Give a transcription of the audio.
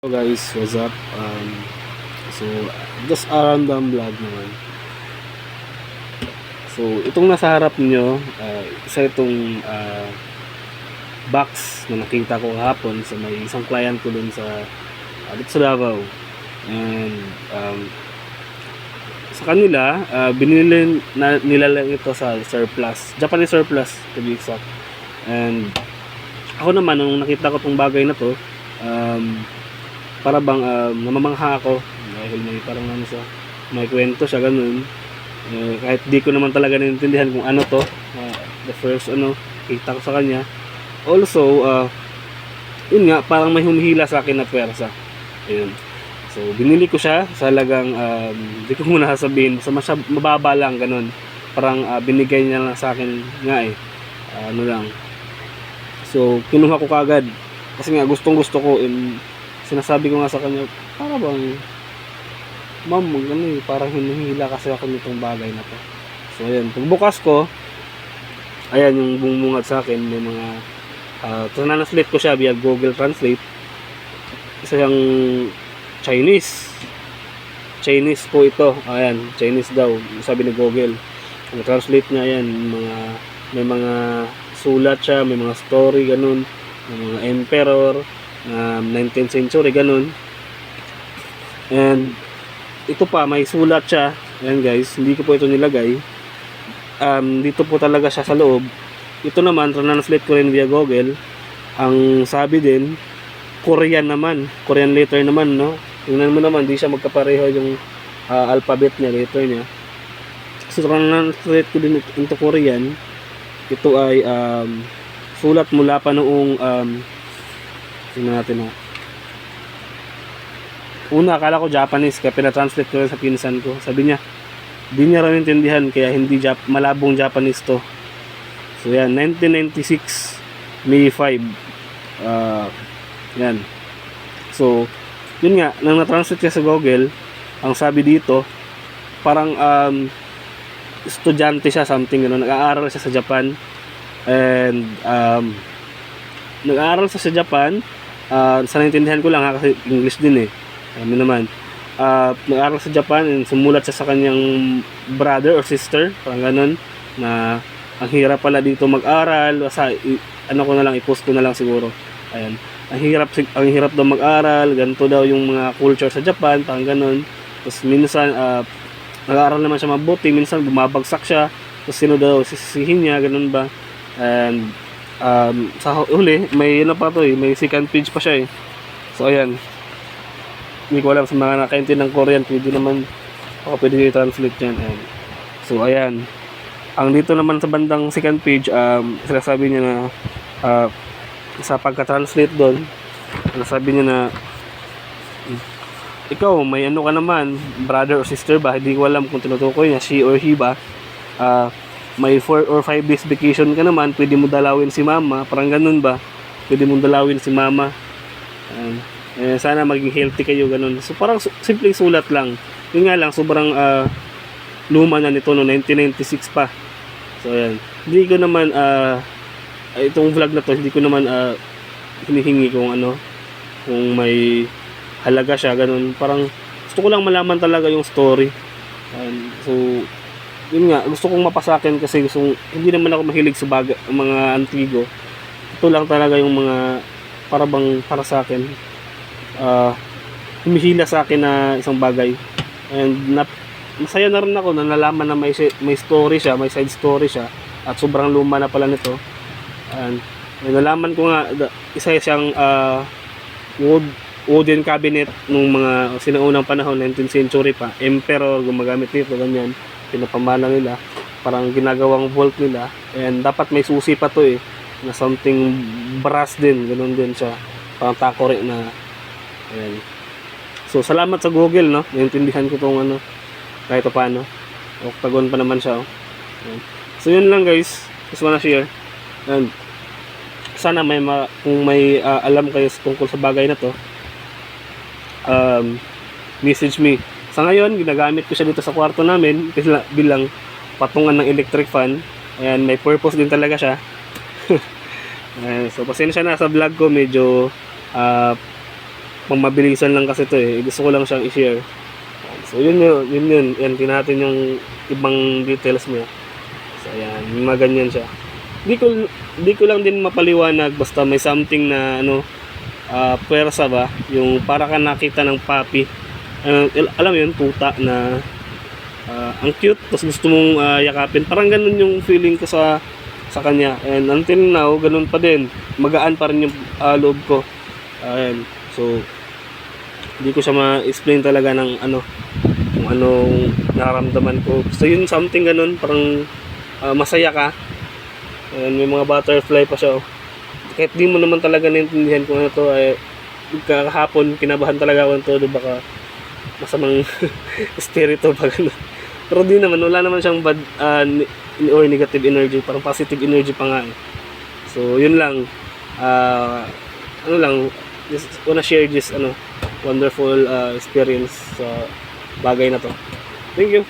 Hello guys, what's up? So just a random vlog naman. So itong nasa harap niyo, isa itong box na nakita ko kahapon sa may isang client ko dun sa dito sa Davao. And sa kanila, binili na nila lang ito sa surplus, Japanese surplus to be exact. And ako naman nung nakita ko tong bagay na to, para bang namamangha ako dahil may parang ano siya, may kwento siya ganun. Kahit di ko naman talaga naintindihan kung ano to, the first kita ko sa kanya. Also yun nga, parang may humihila sa akin na pwersa. Ayun, so binili ko siya sa halagang di ko muna sasabihin, sa mababa lang ganun. Parang binigay niya lang sa akin nga ano lang. So kinuha ko kagad kasi nga gustong gusto ko. Sinasabi ko nga sa kanya, para bang ma'am, parang hinihila kasi ako nitong bagay na to. So ayan, pagbukas ko, ayan yung bumungad sa akin, may mga translate ko siya via Google Translate. Isa yung Chinese po ito. Ayan, Chinese daw, sabi ni Google. Ang translate niya, ayan, may mga sulat siya, may mga story, ganun, may mga emperor, 19th century, ganun. And ito pa, may sulat siya. Ayan guys, hindi ko po ito nilagay. Dito po talaga siya sa loob. Ito naman, translate ko rin via Google. Ang sabi din, Korean naman, Korean letter naman, no? Tingnan mo naman, di siya magkapareho yung alphabet niya, letter niya. So translate ko din into Korean. Ito ay sulat mula pa noong tingnan natin una, akala ko Japanese, kaya pinatranslate ko rin sa pinsan ko. Sabi niya, di niya rin intindihan, kaya hindi malabong Japanese to. So yan, 1996 May 5. Yan. So yun nga, nang na-translate niya sa Google, ang sabi dito, parang estudyante siya, something nag-aaral siya sa Japan. And nag-aaral siya sa Japan. Sa naintindihan ko lang kasi English din Amin naman. Nag-aaral sa Japan and sumulat siya sa kanyang brother or sister, parang ganun, na ang hirap pala dito mag-aral. Ko na lang, i-post ko na lang siguro. Ayan. Ang hirap daw mag-aral, ganito daw yung mga culture sa Japan, parang ganun. Tapos minsan nag-aaral naman siya mabuti, minsan bumabagsak siya. Tapos sino daw sisihin niya, ganun ba? And sa huli, may may second page pa siya So ayan, hindi ko alam sa mga nakaintindi ng Korean, pwede naman pwede i-translate yan. So ayan, ang dito naman sa bandang second page, sinasabi niya na sa pagka-translate doon, sinasabi niya na ikaw, may ka naman, brother or sister ba, hindi ko alam kung tinutukoy niya, she or he ba, may 4 or 5 days vacation ka naman, pwede mo dalawin si mama, parang ganun ba, pwede mo dalawin si mama. Sana maging healthy kayo, ganun. So parang simpleng sulat lang. Yun nga lang, sobrang luma na nito, no, 1996 pa. So ayan, hindi ko naman itong vlog na to, hindi ko naman hinihingi kung may halaga siya, ganun. Parang gusto ko lang malaman talaga yung story. So yun nga, gusto kong mapasakin kasi hindi naman ako mahilig sa mga antigo. Ito lang talaga yung mga para sa akin, humihila sa akin na isang bagay. And masaya na rin ako na nalaman na may story siya, may side story siya, at sobrang luma na pala nito. And nalaman ko nga, isa siyang wooden cabinet nung mga sinaunang panahon, 19th century pa, emperor gumagamit nito, ganyan, pinapamana nila, parang ginagawang vault nila. And dapat may susi pa to na something brass din, ganun din siya, parang takore na. Ayan. So salamat sa Google, no, naintindihan ko tong kahit paano. Octagon pa naman siya. So yun lang guys, just wanna share. And sana kung may alam kayo tungkol sa bagay na to, message me. Sa ngayon, ginagamit ko siya dito sa kwarto namin bilang patungan ng electric fan. Ayan, may purpose din talaga siya. So pasensya na sa vlog ko, medyo pang lang kasi to eh. Gusto ko lang siyang i-share. So yun. Yan, tinatin yung ibang details mo. So ayan, yung mga ganyan siya. Di ko lang din mapaliwanag basta may something na puwersa ba, yung para ka nakita ng puppy. Alam mo yun, puta na ang cute, tapos gusto mong yakapin. Parang ganun yung feeling ko sa kanya. And until now, ganun pa din. Magaan pa rin yung loob ko. Ayan. So, hindi ko siya ma-explain talaga ng kung anong nararamdaman ko. So, yun something ganun, parang masaya ka. And may mga butterfly pa siya. Kahit di mo naman talaga naintindihan kung ano to, kahapon, kinabahan talaga ako nito, baka masamang spirito pa ganun. Pero di naman, wala naman siyang bad or negative energy, parang positive energy pa nga eh. So, yun lang. Just wanna share this wonderful experience sa bagay na to. Thank you.